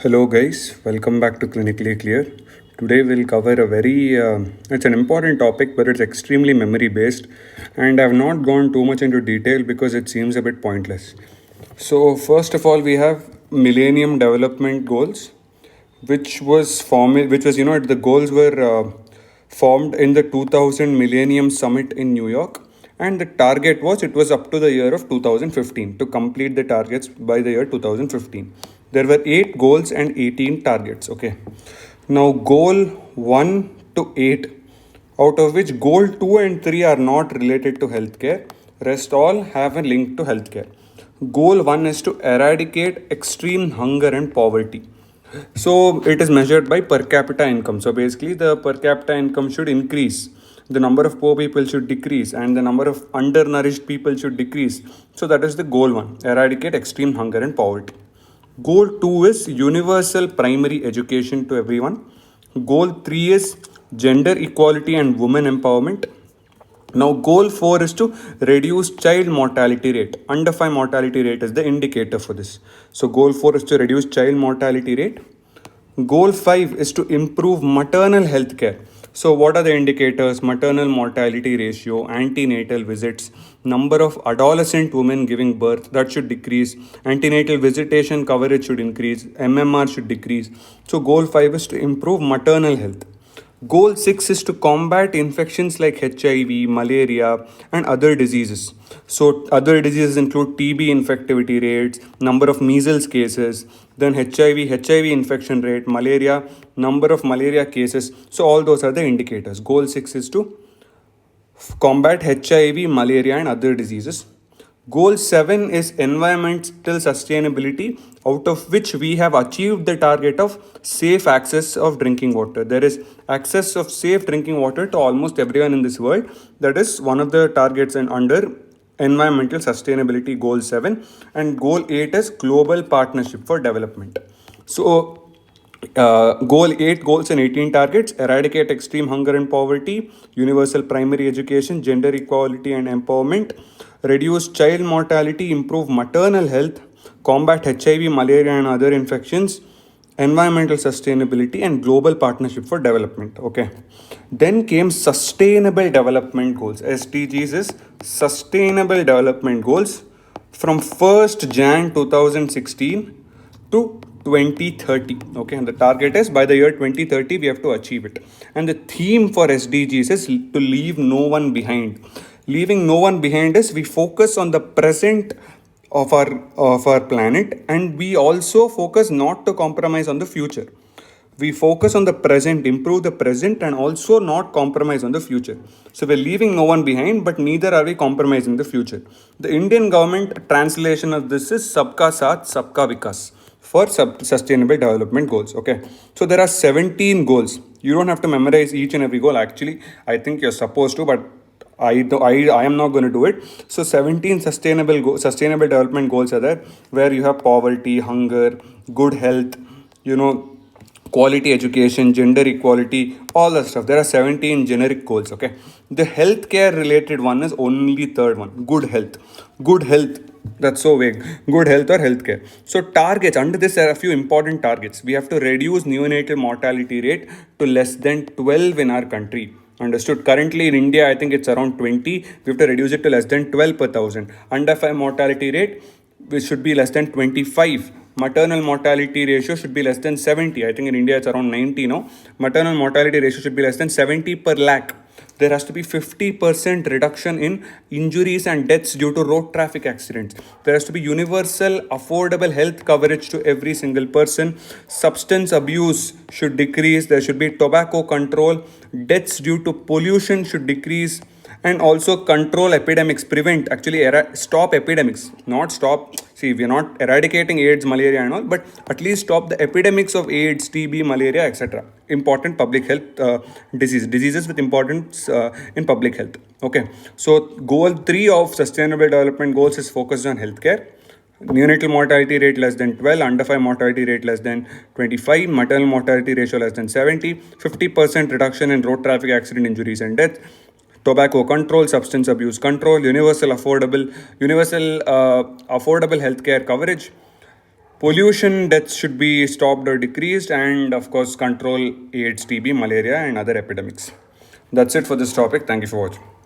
Hello guys, welcome back to Clinically Clear. Today we'll cover a it's an important topic but it's extremely memory based and I've not gone too much into detail because it seems a bit pointless. So first of all we have Millennium Development Goals which was the goals were formed in the 2000 Millennium Summit in New York, and the target was it was up to the year of 2015 to complete the targets by the year 2015. There were 8 goals and 18 targets. Okay, now goal 1 to 8, out of which goal 2 and 3 are not related to healthcare, rest all have a link to healthcare. Goal 1 is to eradicate extreme hunger and poverty. So it is measured by per capita income. So basically, the per capita income should increase, the number of poor people should decrease, and the number of undernourished people should decrease. So that is the goal 1: eradicate extreme hunger and poverty. Goal 2 is universal primary education to everyone. Goal 3 is gender equality and women empowerment. Now, goal 4 is to reduce child mortality rate. Under 5 mortality rate is the indicator for this. So, goal 4 is to reduce child mortality rate. Goal 5 is to improve maternal health care. So, what are the indicators? Maternal mortality ratio, antenatal visits, number of adolescent women giving birth, that should decrease. Antenatal visitation coverage should increase. MMR should decrease. So, goal 5 is to improve maternal health. Goal 6 is to combat infections like HIV, malaria, and other diseases. So, other diseases include TB infectivity rates, number of measles cases, then HIV infection rate, malaria, number of malaria cases. So, all those are the indicators. Goal 6 is to combat HIV, malaria, and other diseases. Goal 7 is environmental sustainability, out of which we have achieved the target of safe access of drinking water. There is access of safe drinking water to almost everyone in this world. That is one of the targets and under environmental sustainability, goal 7. And goal 8 is global partnership for development. So goal 8 goals and 18 targets: eradicate extreme hunger and poverty, universal primary education, gender equality and empowerment, reduce child mortality, improve maternal health, combat HIV, malaria, and other infections, environmental sustainability, and global partnership for development. Okay. Then came sustainable development goals. SDGs is sustainable development goals from 1st Jan 2016 to 2030. Okay, and the target is by the year 2030 we have to achieve it. And the theme for SDGs is to leave no one behind. Leaving no one behind is we focus on the present of our planet, and we also focus not to compromise on the future. We focus on the present, improve the present, and also not compromise on the future. So we're leaving no one behind, but neither are we compromising the future. The Indian government translation of this is Sabka Saath, Sabka Vikas for sustainable development goals. Okay, so there are 17 goals. You don't have to memorize each and every goal. Actually, I think you're supposed to, but I am not going to do it. So 17 sustainable development goals are there, where you have poverty, hunger, good health, quality education, gender equality, all that stuff. There are 17 generic goals. Okay, the healthcare related one is only third one: good health. Good health, that's so vague. Good health or healthcare. So targets, under this there are a few important targets. We have to reduce neonatal mortality rate to less than 12 in our country. Understood? Currently in India, I think it's around 20. We have to reduce it to less than 12 per thousand. Under 5 mortality rate, which should be less than 25. Maternal mortality ratio should be less than 70. I think in India it's around 90 now. Maternal mortality ratio should be less than 70 per lakh. There has to be 50% reduction in injuries and deaths due to road traffic accidents. There has to be universal affordable health coverage to every single person. Substance abuse should decrease. There should be tobacco control. Deaths due to pollution should decrease. And also control epidemics, stop epidemics, not stop. See, we're not eradicating AIDS, malaria and all, but at least stop the epidemics of AIDS, TB, malaria, etc. Important public health diseases with importance in public health. Okay, so goal 3 of sustainable development goals is focused on healthcare. Neonatal mortality rate less than 12, under 5 mortality rate less than 25, maternal mortality ratio less than 70, 50% reduction in road traffic accident injuries and death, tobacco control, substance abuse control, universal affordable healthcare coverage, Pollution deaths should be stopped or decreased, and of course, control AIDS, TB, malaria, and other epidemics. That's it for this topic. Thank you for watching.